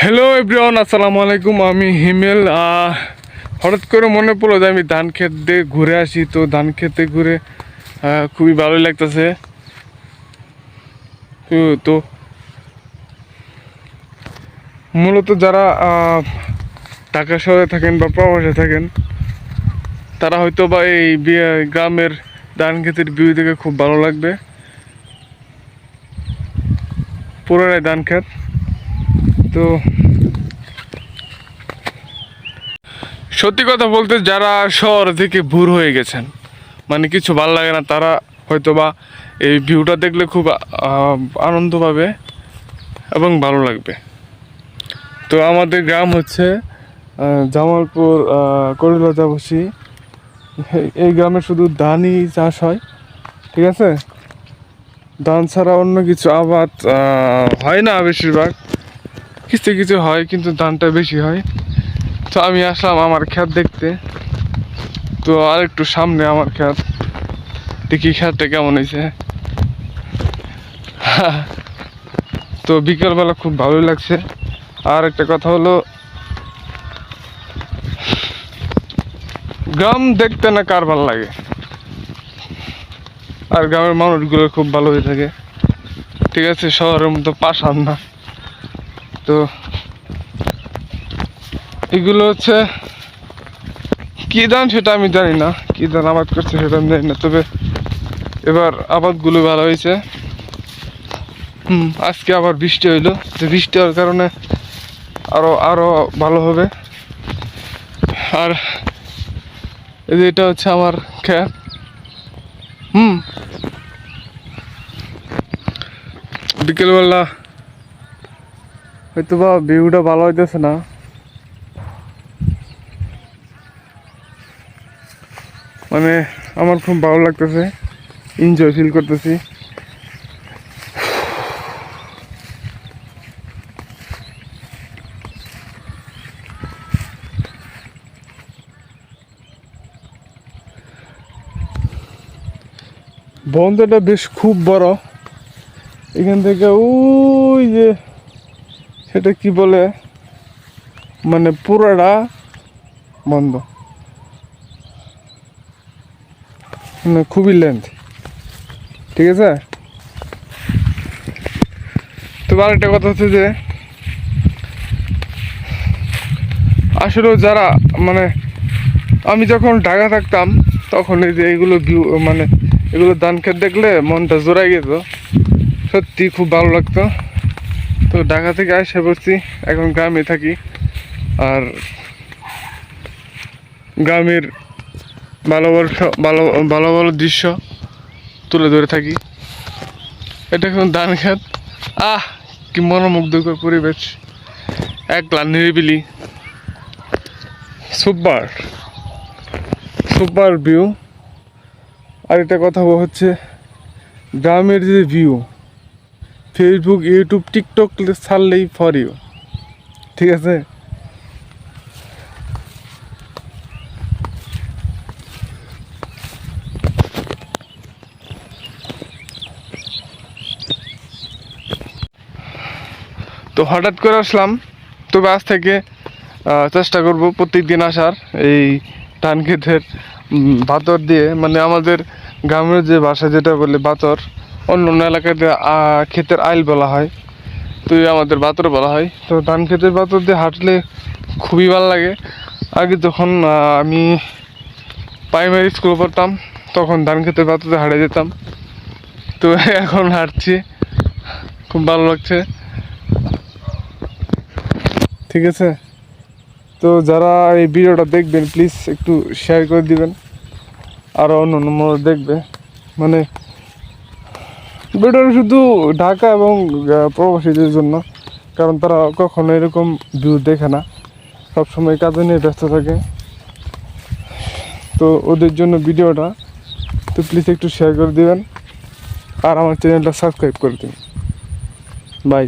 Hello everyone, আসসালামু আলাইকুম। আমি হিমেল। হঠাৎ করে মনে পড়লো যে আমি ধান ক্ষেত দিয়ে ঘুরে আসি। তো ধান খেতে ঘুরে খুবই ভালোই লাগতেছে। তো মূলত যারা ঢাকা শহরে থাকেন বা প্রবাসে থাকেন, তারা হয়তো বা এই গ্রামের ধান ক্ষেতের ভিউ দেখে খুব ভালো লাগবে। পুরোটাই ধান ক্ষেত। তো সত্যি কথা বলতে, যারা শহর থেকে ভোর হয়ে গেছেন, মানে কিছু ভালো লাগে না, তারা হয়তো বা এই ভিউটা দেখলে খুব আনন্দ পাবে এবং ভালো লাগবে। তো আমাদের গ্রাম হচ্ছে জামালপুর করিলতাবসী। এই গ্রামে শুধু ধানই চাষ হয়, ঠিক আছে। ধান ছাড়া অন্য কিছু আবাদ হয় না। বেশিরভাগ কিছু কিছু হয়, কিন্তু ধানটা বেশি হয়। তো আমি আসলাম আমার ক্ষেত দেখতে। তো আর একটু সামনে আমার ক্ষেত, দেখি ক্ষেতটা কেমন হয়েছে। তো বিকেলবেলা খুব ভালোই লাগছে। আর একটা কথা হলো, গ্রাম দেখতে না কার ভালো লাগে, আর গ্রামের মানুষগুলো খুব ভালো হয়ে থাকে, ঠিক আছে। শহরের মতো পাষাণ না। তো এগুলো হচ্ছে কি ধান সেটা আমি জানি না, কি ধান আবাদ করছে সেটা আমি জানি না, তবে এবার আবাদগুলো ভালো হয়েছে। আজকে আবার বৃষ্টি হইলো, যে বৃষ্টি হওয়ার কারণে আরো আরো ভালো হবে। আর এই যে এটা হচ্ছে আমার ক্ষেত। বিকেলবেলা হয়তো বা ভিউটা ভালো হইতেছে না, মানে আমার খুব ভালো লাগতেছে, এনজয় ফিল করতেছি। বন্ধটা বেশ খুব বড়। এখান থেকে ওই যে সেটা কি বলে, মানে পুরোটা বন্ধ, মানে খুবই লেন্থ, ঠিক আছে। তো আরেকটা কথা হচ্ছে যে, আসলে যারা মানে আমি যখন ঢাকা থাকতাম, তখন এই যে এগুলো ভিউ, মানে এগুলো ধান ক্ষেত দেখলে মনটা জোড়াই যেত, সত্যি খুব ভালো লাগতো। তো ঢাকা থেকে আসে পড়ছি, এখন গ্রামে থাকি। আর গ্রামের ভালো ভালো ভালো ভালো দৃশ্য তুলে ধরে থাকি। এটা এখন ধান ক্ষেত। কি মনোমুগ্ধকর পরিবেশ, একলা নিরিবিলি, সুপার সুপার ভিউ। আর একটা কথা হচ্ছে, গ্রামের যে ভিউ, ফেসবুক, ইউটিউব, টিকটক ছাড়লেই ফর ইউ, ঠিক আছে। তো হঠাৎ করে আসলাম, তবে আজ থেকে চেষ্টা করব প্রত্যেক দিন আসার। এই ধান ক্ষেতের বাতর দিয়ে, মানে আমাদের গ্রামের যে ভাষা যেটা বলে বাতর, অন্য অন্য এলাকাতে ক্ষেতের আইল বলা হয়, তো আমাদের বাতর বলা হয়। তো ধান ক্ষেতের বাতর দিয়ে হাঁটলে খুবই ভালো লাগে। আগে যখন আমি প্রাইমারি স্কুলে পড়তাম, তখন ধান ক্ষেতের বাতর দিয়ে হাঁটে যেতাম। তো এখন হাঁটছি, খুব ভালো লাগছে, ঠিক আছে। তো যারা এই ভিডিওটা দেখবেন, প্লিজ একটু শেয়ার করে দিবেন, আরও অন্য অন্য মানুষ দেখবে। মানে ভিডিওটা শুধু ঢাকা এবং প্রবাসীদের জন্য, কারণ তারা কখনো এরকম ভিউ দেখে না, সবসময় কাজে নিয়ে ব্যস্ত থাকে। তো ওদের জন্য ভিডিওটা, তো প্লিজ একটু শেয়ার করে দিবেন, আর আমার চ্যানেলটা সাবস্ক্রাইব করে দিন। বাই।